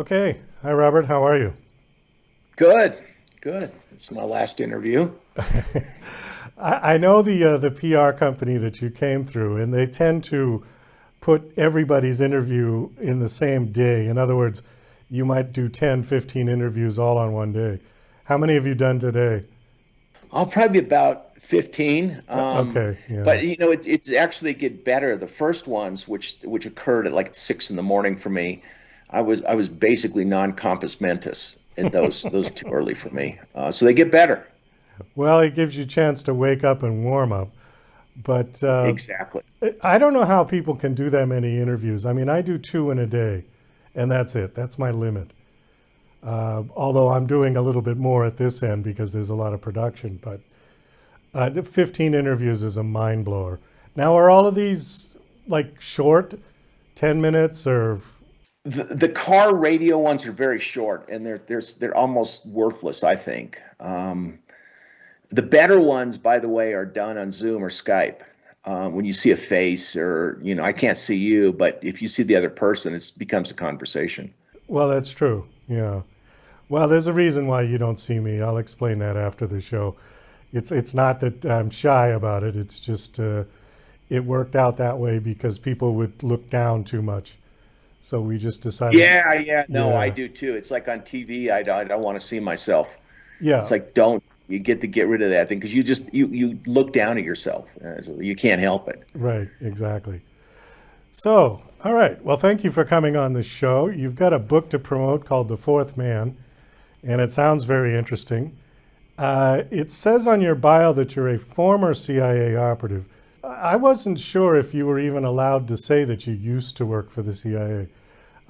Okay. Hi, Robert. How are you? Good, good. It's my last interview. I know the PR company that you came through, and they tend to put everybody's interview in the same day. In other words, you might do 10, 15 interviews all on one day. How many have you done today? I'll probably be about 15. Okay, yeah. But it's actually get better. The first ones, which occurred at like 6 in the morning for me, I was basically non-compos mentis at those too early for me. So they get better. Well, it gives you a chance to wake up and warm up. But Exactly. I don't know how people can do that many interviews. I mean, I do two in a day, and that's it. That's my limit. Although I'm doing a little bit more at this end because there's a lot of production. But the 15 interviews is a mind blower. Now, are all of these like short, 10 minutes or? The car radio ones are very short and they're almost worthless, I think. The better ones, by the way, are done on Zoom or Skype. When you see a face, or I can't see you, but if you see the other person, it becomes a conversation. Well, that's true. Yeah. Well, there's a reason why you don't see me. I'll explain that after the show. It's not that I'm shy about it. It's just it worked out that way because people would look down too much. So we just decided, Yeah, yeah, no, I yeah, do too. It's like on TV, I don't want to see myself. It's yeah, like don't you get rid of that thing because you look down at yourself. So you can't help it. right, exactly. So, all right. Well, thank you for coming on the show. You've got a book to promote called The Fourth Man, and it sounds very interesting. It says on your bio that you're a former CIA operative. I wasn't sure if you were even allowed to say that you used to work for the CIA.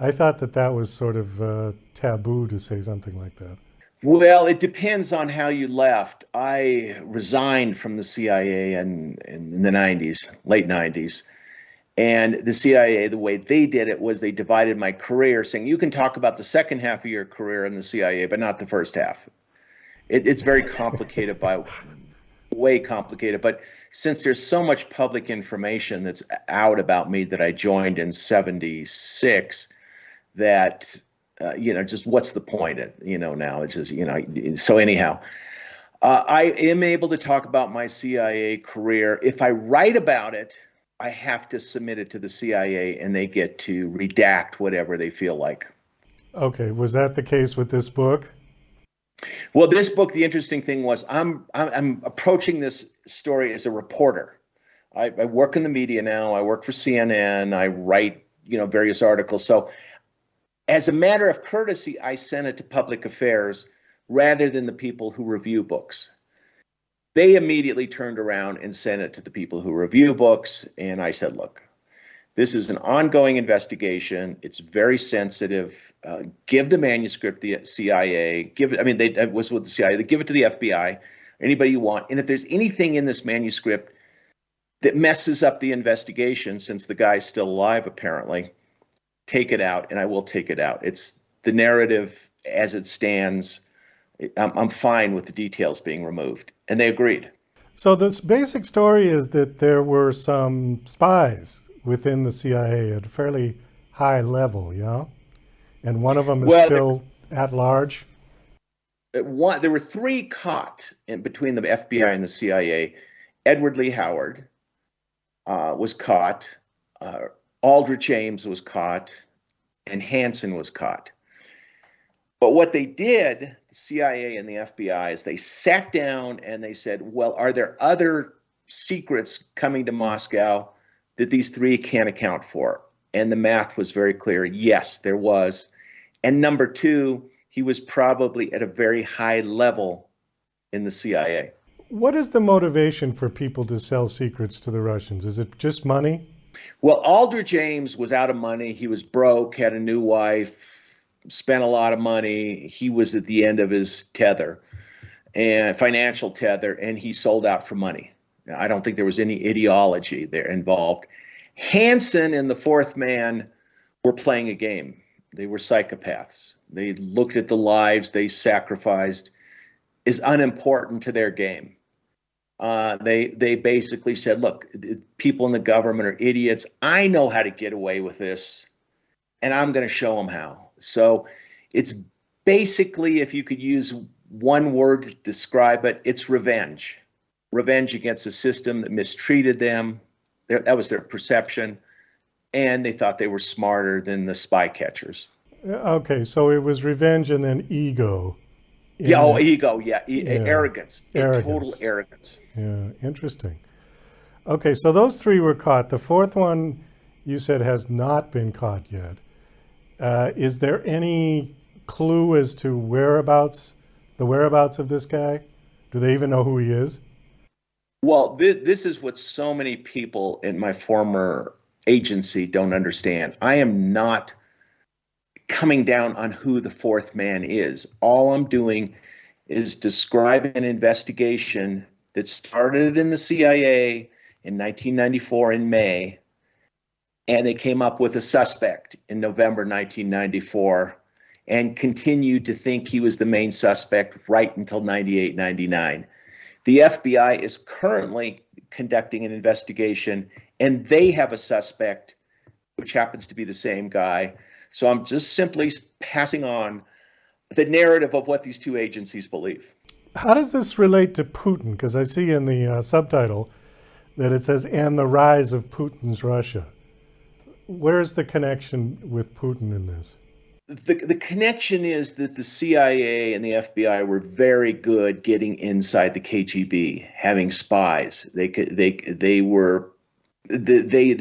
I thought that that was sort of taboo to say something like that. Well, it depends on how you left. I resigned from the CIA in the 90s, late 90s. And the CIA, the way they did it was they divided my career, saying you can talk about the second half of your career in the CIA, but not the first half. It's very complicated, by way complicated. But since there's so much public information that's out about me that I joined in '76, that just what's the point? Now it's just So anyhow, I am able to talk about my CIA career. If I write about it, I have to submit it to the CIA, and they get to redact whatever they feel like. Okay, was that the case with this book? Well, this book, the interesting thing was I'm approaching this story as a reporter. I work in the media now. I work for CNN. I write various articles. So as a matter of courtesy, I sent it to public affairs rather than the people who review books. They immediately turned around and sent it to the people who review books. And I said, look, this is an ongoing investigation. It's very sensitive. Give the manuscript to the CIA. Give it. I mean, it was with the CIA. They give it to the FBI. Anybody you want. And if there's anything in this manuscript that messes up the investigation, since the guy's still alive apparently, take it out, and I will take it out. It's the narrative as it stands. I'm fine with the details being removed, and they agreed. So this basic story is that there were some spies within the CIA at a fairly high level, yeah? And one of them is Well, still at large. there were three caught in between the FBI and the CIA. Edward Lee Howard was caught. Uh, Aldrich Ames was caught, and Hansen was caught. But what they did, the CIA and the FBI, is they sat down and they said, well, are there other secrets coming to Moscow that these three can't account for? And the math was very clear. Yes, there was. And number two, he was probably at a very high level in the CIA. What is the motivation for people to sell secrets to the Russians? Is it just money? Well, Aldrich Ames was out of money. He was broke, had a new wife, spent a lot of money. He was at the end of his tether and financial tether, and he sold out for money. I don't think there was any ideology there involved. Hansen and the fourth man were playing a game. They were psychopaths. They looked at the lives they sacrificed as unimportant to their game. They basically said, look, people in the government are idiots. I know how to get away with this, and I'm going to show them how. So it's basically, if you could use one word to describe it, it's revenge. Revenge against a system that mistreated them. That was their perception. And they thought they were smarter than the spy catchers. Okay, so it was revenge and then ego. Yeah, In ego, yeah, arrogance, a total arrogance. arrogance. Yeah, interesting. Okay, so those three were caught. The fourth one you said has not been caught yet. Is there any clue as to the whereabouts of this guy? Do they even know who he is? Well, this is what so many people in my former agency don't understand. I am not coming down on who the fourth man is. All I'm doing is describing an investigation that started in the CIA in 1994 in May, and they came up with a suspect in November 1994 and continued to think he was the main suspect right until 98, 99. The FBI is currently conducting an investigation, and they have a suspect, which happens to be the same guy. So I'm just simply passing on the narrative of what these two agencies believe. How does this relate to Putin? Because I see in the subtitle that it says, and the rise of Putin's Russia. Where's the connection with Putin in this? The connection is that the CIA and the FBI were very good getting inside the KGB, having spies. They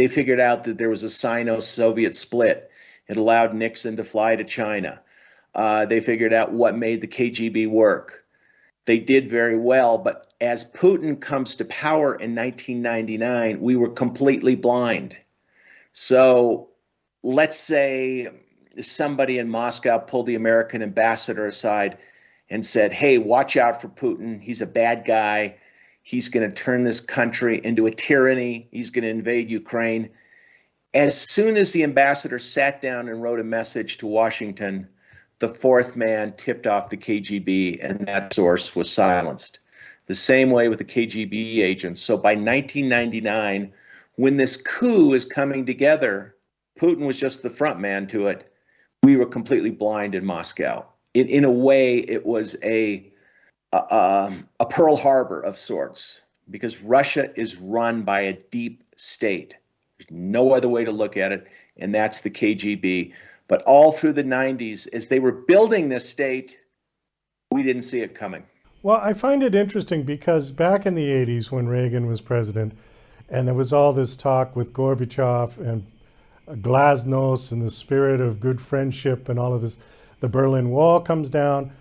figured out that there was a Sino-Soviet split. It allowed Nixon to fly to China. They figured out what made the KGB work. They did very well, but as Putin comes to power in 1999, we were completely blind. So let's say somebody in Moscow pulled the American ambassador aside and said, hey, watch out for Putin. He's a bad guy. He's going to turn this country into a tyranny. He's going to invade Ukraine. As soon as the ambassador sat down and wrote a message to Washington, the fourth man tipped off the KGB, and that source was silenced. The same way with the KGB agents. So by 1999, when this coup is coming together, Putin was just the front man to it. We were completely blind in Moscow. In a way, it was a Pearl Harbor of sorts, because Russia is run by a deep state. There's no other way to look at it, and that's the KGB. But all through the 90s, as they were building this state, we didn't see it coming. Well, I find it interesting because back in the 80s when Reagan was president, and there was all this talk with Gorbachev and glasnost and the spirit of good friendship and all of this, the Berlin Wall comes down.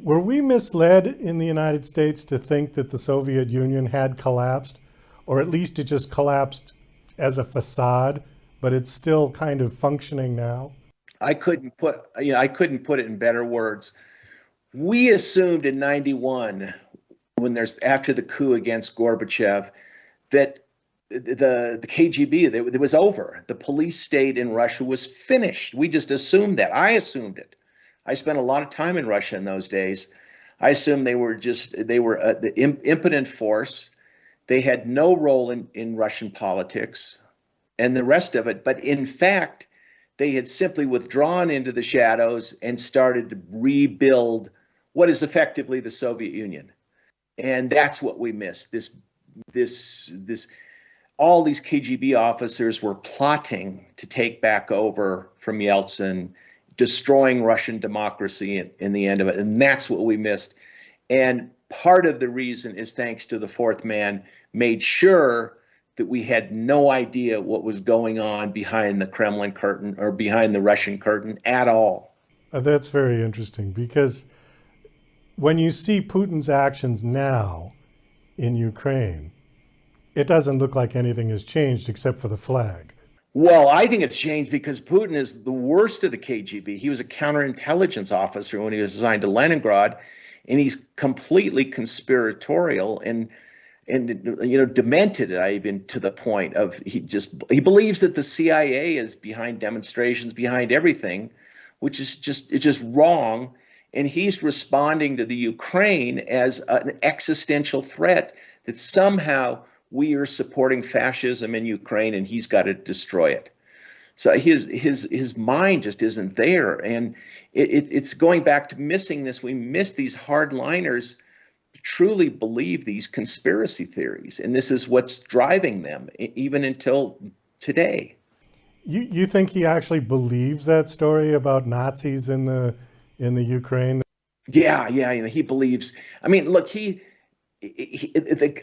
Were we misled in the United States to think that the Soviet Union had collapsed, or at least it just collapsed as a facade, but it's still kind of functioning now? I couldn't put it in better words. We assumed in 91, after the coup against Gorbachev, that the KGB, it was over. The police state in Russia was finished. We just assumed that. I assumed it. I spent a lot of time in Russia in those days. I assumed they were the impotent force. They had no role in Russian politics and the rest of it. But in fact, they had simply withdrawn into the shadows and started to rebuild what is effectively the Soviet Union. And that's what we missed. All these KGB officers were plotting to take back over from Yeltsin, destroying Russian democracy in the end of it. And that's what we missed. And part of the reason is thanks to the fourth man made sure that we had no idea what was going on behind the Kremlin curtain or behind the Russian curtain at all. That's very interesting, because when you see Putin's actions now in Ukraine, it doesn't look like anything has changed except for the flag. Well, I think it's changed because Putin is the worst of the KGB. He was a counterintelligence officer when he was assigned to Leningrad, and he's completely conspiratorial and demented, even to the point of he believes that the CIA is behind demonstrations, behind everything, which is just wrong. And he's responding to the Ukraine as an existential threat that somehow we are supporting fascism in Ukraine and he's got to destroy it. So his mind just isn't there, and it's going back to missing this. We miss these hardliners truly believe these conspiracy theories, and this is what's driving them even until today. You think he actually believes that story about Nazis in the Ukraine? Yeah, yeah, he believes. I mean, look,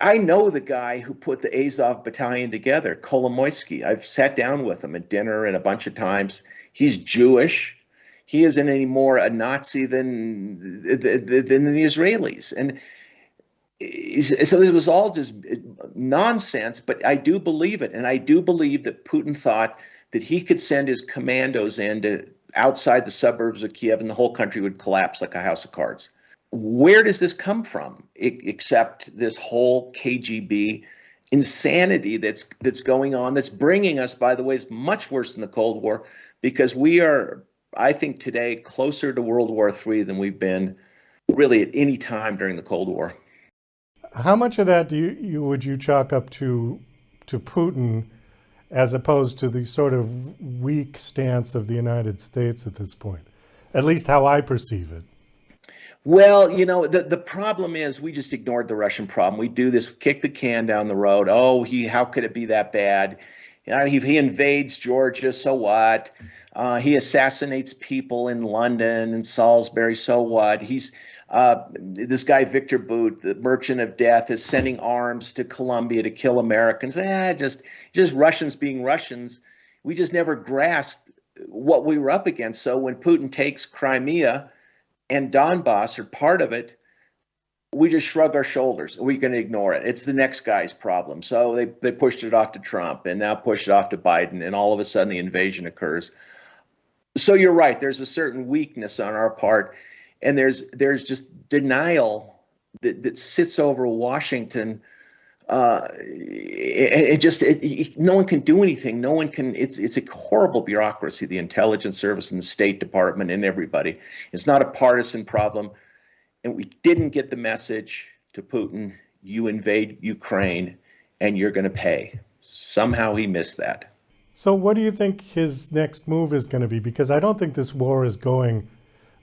I know the guy who put the Azov battalion together, Kolomoisky. I've sat down with him at dinner and a bunch of times. He's Jewish. He isn't any more a Nazi than the Israelis. And so this was all just nonsense, but I do believe it. And I do believe that Putin thought that he could send his commandos into outside the suburbs of Kiev and the whole country would collapse like a house of cards. Where does this come from, except this whole KGB insanity that's going on, that's bringing us, by the way, is much worse than the Cold War, because we are, I think today, closer to World War III than we've been really at any time during the Cold War. How much of that would you chalk up to Putin, as opposed to the sort of weak stance of the United States at this point? At least how I perceive it. Well, the problem is we just ignored the Russian problem. We do this, kick the can down the road. Oh, how could it be that bad? He invades Georgia, so what? He assassinates people in London and Salisbury, so what? This guy, Victor Bout, the merchant of death, is sending arms to Colombia to kill Americans. Just Russians being Russians. We just never grasped what we were up against. So when Putin takes Crimea and Donbass are part of it, we just shrug our shoulders. We're going to ignore it. It's the next guy's problem. So they pushed it off to Trump and now pushed it off to Biden, and all of a sudden the invasion occurs. So you're right. There's a certain weakness on our part, and there's just denial that sits over Washington. No one can do anything. No one can. It's a horrible bureaucracy, the intelligence service and the State Department and everybody. It's not a partisan problem, and we didn't get the message to Putin: you invade Ukraine, and you're going to pay. Somehow he missed that. So what do you think his next move is going to be? Because I don't think this war is going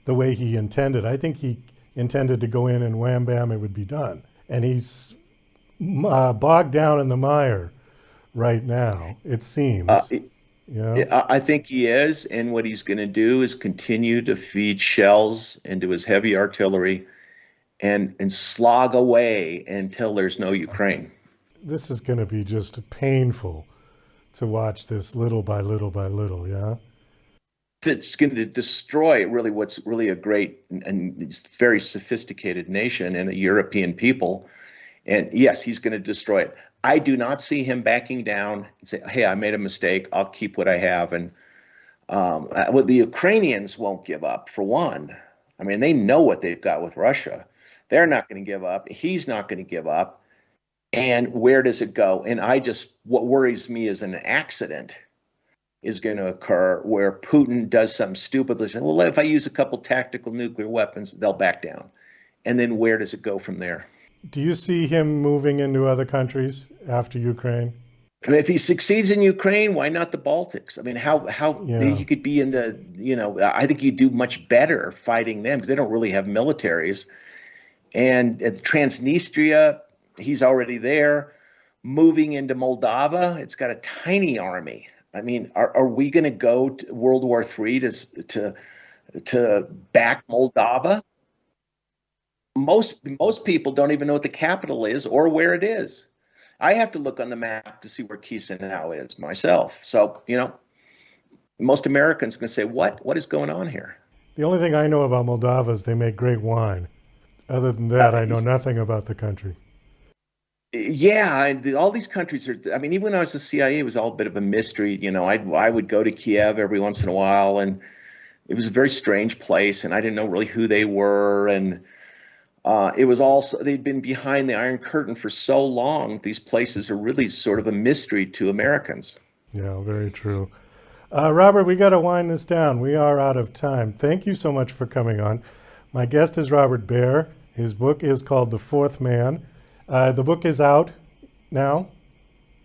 the way he intended. I think he intended to go in and wham bam, it would be done, and he's bogged down in the mire right now, it seems. I think he is, and what he's going to do is continue to feed shells into his heavy artillery and slog away until there's no Ukraine. This is going to be just painful to watch this little by little by little, yeah? It's going to destroy really what's really a great and very sophisticated nation and a European people. And yes, he's going to destroy it. I do not see him backing down and say, hey, I made a mistake. I'll keep what I have. And well, the Ukrainians won't give up, for one. I mean, they know what they've got with Russia. They're not going to give up. He's not going to give up. And where does it go? And what worries me is an accident is going to occur where Putin does something stupidly, say, well, if I use a couple tactical nuclear weapons, they'll back down. And then where does it go from there? Do you see him moving into other countries after Ukraine? I mean, if he succeeds in Ukraine, why not the Baltics? I mean, how he could be into, I think he'd do much better fighting them because they don't really have militaries. And at Transnistria, he's already there. Moving into Moldova, it's got a tiny army. I mean, are we going to go to World War III to back Moldova? Most people don't even know what the capital is or where it is. I have to look on the map to see where Chisinau is myself. So, most Americans are going to say, what is going on here? The only thing I know about Moldova is they make great wine. Other than that, I know nothing about the country. Yeah, all these countries are, I mean, even when I was the CIA, it was all a bit of a mystery. I would go to Kiev every once in a while, and it was a very strange place, and I didn't know really who they were. And it was also, they'd been behind the Iron Curtain for so long. These places are really sort of a mystery to Americans. Yeah, very true. Robert, we got to wind this down. We are out of time. Thank you so much for coming on. My guest is Robert Baer. His book is called The Fourth Man. The book is out now.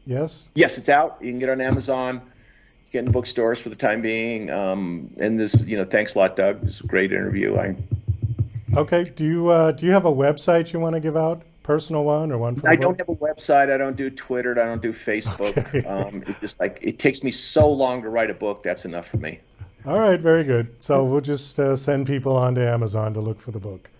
Yes? Yes, it's out. You can get it on Amazon. You get in bookstores for the time being. And this, thanks a lot, Doug. It was a great interview. Okay. Do you have a website you want to give out? Personal one or one for the I book? don't have a website. I don't do Twitter. I don't do Facebook. Okay. It just it takes me so long to write a book. That's enough for me. All right. Very good. So we'll just send people onto Amazon to look for the book.